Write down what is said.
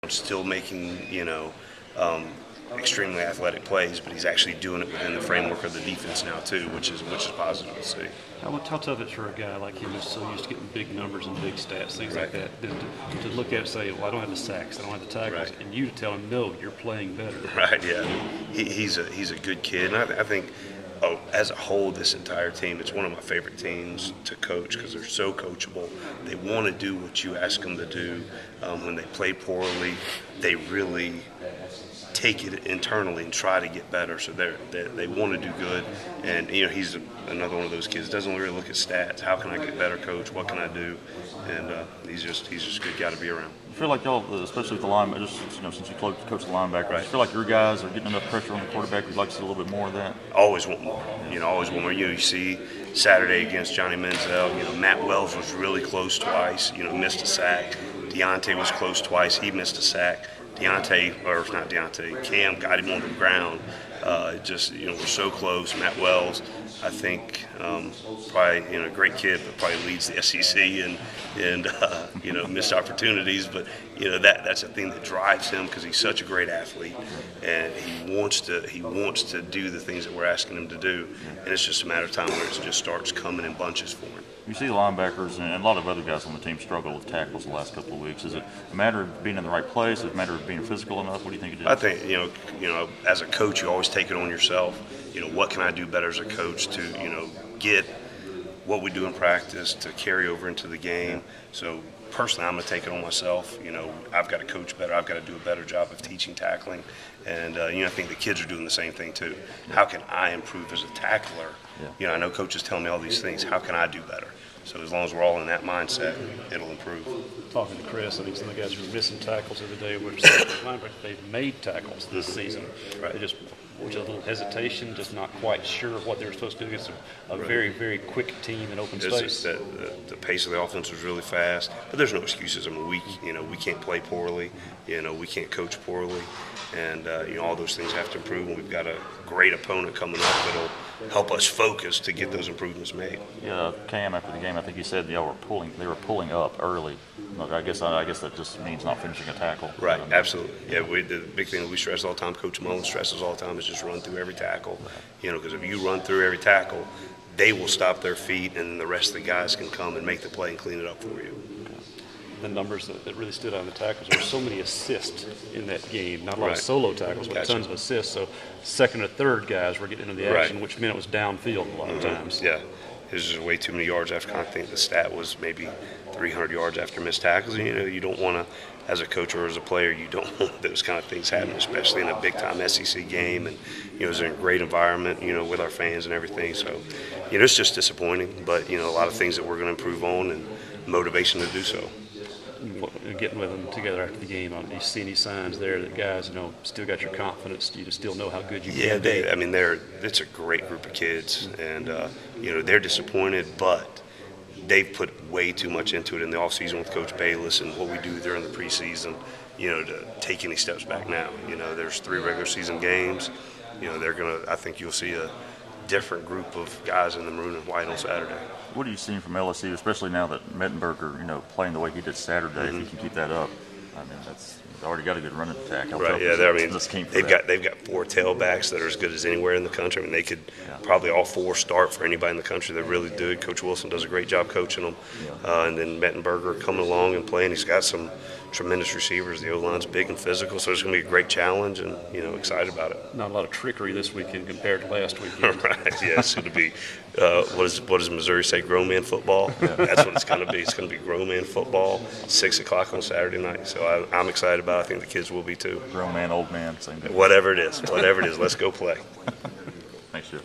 still making, extremely athletic plays, but he's actually doing it within the framework of the defense now too, which is positive to see. How tough it's for a guy like him who's so used to getting big numbers and big stats, things like that, then to look at it and say, well, I don't have the sacks, I don't have the tackles, and you to tell him, no, you're playing better. Right, yeah. He's a good kid, and I think as a whole, this entire team, it's one of my favorite teams to coach because they're so coachable. They want to do what you ask them to do. When they play poorly, they really take it internally and try to get better. So they want to do good, and he's another one of those kids. Doesn't really look at stats. How can I get better, coach? What can I do? And he's just a good guy to be around. I feel like y'all, especially with the linebacker, since you coach the linebacker, I feel like your guys are getting enough pressure on the quarterback. You'd like to see a little bit more of that. Always want more. Always want more. You see Saturday against Johnny Manziel. Matt Wells was really close twice. Missed a sack. Deontay was close twice. He missed a sack. Cam got him on the ground. We're so close. Matt Wells, I think, probably a great kid, but probably leads the SEC and missed opportunities. But that's a thing that drives him because he's such a great athlete, and he wants to do the things that we're asking him to do. And it's just a matter of time where it just starts coming in bunches for him. You see the linebackers and a lot of other guys on the team struggle with tackles the last couple of weeks. Is it a matter of being in the right place? Is it a matter of being physical enough? What do you think it is? I think as a coach, you always take it on yourself. What can I do better as a coach to get what we do in practice to carry over into the game? So personally, I'm going to take it on myself. I've got to coach better. I've got to do a better job of teaching tackling, and I think the kids are doing the same thing too. How can I improve as a tackler? I know coaches tell me all these things. How can I do better? So as long as we're all in that mindset, it'll improve. Talking to Chris, I think some of the guys who are missing tackles the other day were they've made tackles this season. Right. They just with a little hesitation, just not quite sure of what they were supposed to do against a very, very quick team in open space. The pace of the offense was really fast, but there's no excuses. I mean, we can't play poorly. We can't coach poorly, and all those things have to improve. And we've got a great opponent coming up that'll help us focus to get those improvements made. Yeah, Cam after the game, I think he said they were pulling up early. I guess that just means not finishing a tackle. Right, absolutely. Yeah, the big thing that we stress all the time, Coach Mullen stresses all the time, is just run through every tackle. Because if you run through every tackle, they will stop their feet, and then the rest of the guys can come and make the play and clean it up for you. The numbers that really stood out in the tackles, there were so many assists in that game. Not a lot of solo tackles, but tons of assists. So second or third guys were getting into the action, which meant it was downfield a lot of times. Yeah, it was just way too many yards after. I think the stat was maybe 300 yards after missed tackles. And, you don't want to, as a coach or as a player, you don't want those kind of things happen, especially in a big-time SEC game. And, it was in a great environment, with our fans and everything. So, it's just disappointing. But, a lot of things that we're going to improve on and motivation to do so. Getting with them together after the game, do you see any signs there that guys, still got your confidence? Do you still know how good you can be? Yeah, it's a great group of kids, and they're disappointed, but they've put way too much into it in the offseason with Coach Bayless and what we do during the preseason, to take any steps back now. There's 3 regular season games. I think you'll see a different group of guys in the maroon and white on Saturday. What are you seeing from LSU, especially now that Mettenberger, playing the way he did Saturday? If he can keep that up, that's already got a good running attack. Right? Yeah, they've got 4 tailbacks that are as good as anywhere in the country. They could probably all 4 start for anybody in the country. They're really good. Coach Wilson does a great job coaching them, and then Mettenberger coming along and playing. He's got some tremendous receivers. The O-line's big and physical, so it's going to be a great challenge, and excited about it. Not a lot of trickery this weekend compared to last weekend. Right? Yeah, it's going to be what does Missouri say? Grown man football. That's what it's going to be. It's going to be grown man football. 6 o'clock on Saturday night. So I'm excited about it. I think the kids will be too. Grown man, old man, same thing. Whatever it is, let's go play. Thanks, Geoff.